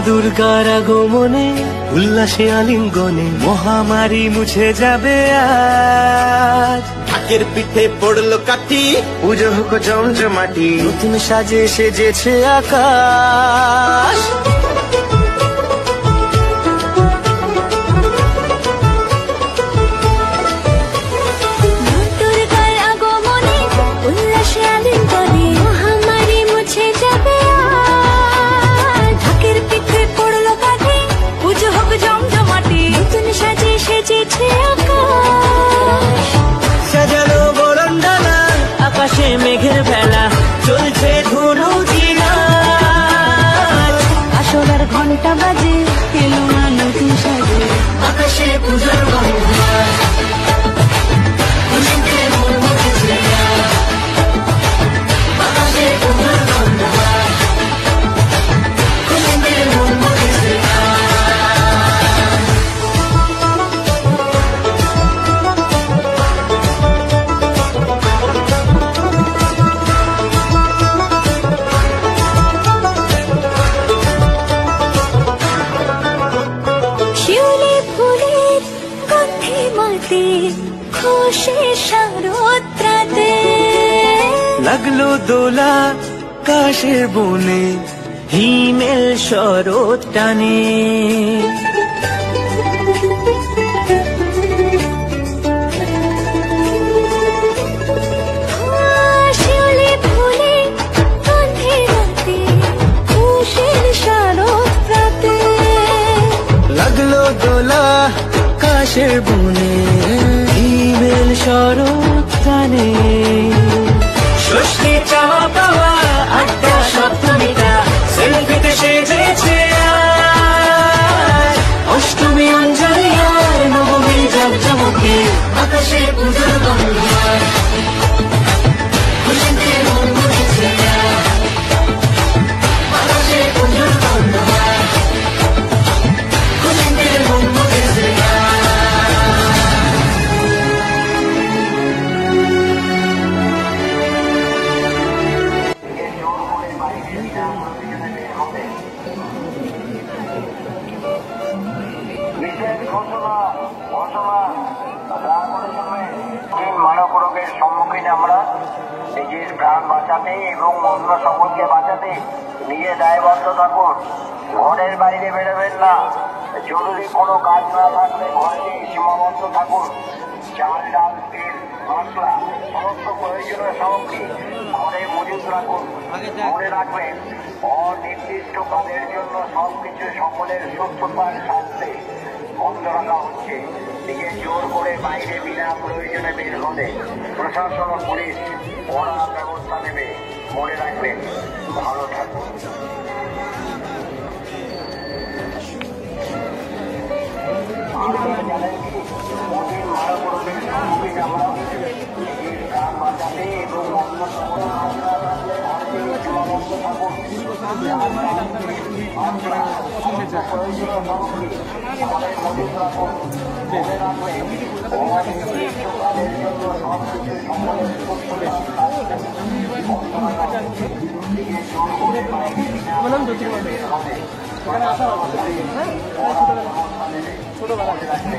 দুর্গার আগমনে উল্লাসে আলিঙ্গনে মহামারী মুছে যাবে আজ। ঢাকের পিঠে পড়লো কাঠি, পুজো হোক জমজমাটি, নতুন সাজে সেজেছে আকাশ। সাজানো বরণডালা, আকাশে মেঘের ভেলা, চলছে ধুনু জিনা। আসলার ঘন্টা বাজে, এলো মা নতুন সাজে, আকাশে পুজোর খুশি শারদরাতে লাগলো দোলা কাশের বনে, হিমেল শরৎ টানে। শিউলি ফুলে গন্ধে রাতে, খুশির শারদরাতে লাগলো দোলা কাশের বনে, হিমেল শরৎ টানে। ষষ্ঠী চাওয়া পাওয়া আড্ডা সপ্তমীটা সেলফিতে সেজেছে আজ। অষ্টমী অঞ্জলি আর নবমী জাঁকজমকে, আকাশে পুজোর গন্ধ। খুশিতে মন মুখেছে আকাশে পুজোর গন্ধ। খুশিতে মন মুখেছে। মানব রোগের সম্মুখীন আমরা নিজের প্রাণ বাঁচাতে এবং অন্য সকলকে বাঁচাতে নিজে দায়বদ্ধ থাকুন। ঘরের বাইরে বেরোবেন না। জরুরি কোনো কাজ না থাকলে ঘরে সীমাবদ্ধ থাকুন। চাল, ডাল, তেল, মশলা সমস্ত প্রয়োজনীয় সামগ্রী ঘরে মজুত রাখুন। মনে রাখবেন, অনির্দিষ্ট কাজের জন্য সবকিছু সকলের সুস্থতার স্বার্থে বন্ধ রাখা হচ্ছে। দিকে জোর করে বাইরে বিনা প্রয়োজনে বের হলে প্রশাসন ও পুলিশ কড়া ব্যবস্থা নেবে। মনে রাখবেন, ভালো থাকুন। আপনারা জানেন কি, মানব রোগের সম্মুখীন আমরা নিজের প্রাণ বাঁচাতে এবং অন্য সকল কাজ না থাকলে ঘরে সীমাবদ্ধ থাকুন। প্রয়োজনীয় সামগ্রী আমাদের মজুত রাখুন। মনে রাখবেন, অনির্দিষ্ট কাজের জন্য সবকিছু সকলের সুস্থতার স্বার্থে বন্ধ রাখা হচ্ছে। দিকে জোর করে বাইরে বিনা প্রয়োজনে বের হলে প্রশাসন ও পুলিশ কড়া ব্যবস্থা নেবে। মনে রাখবেন,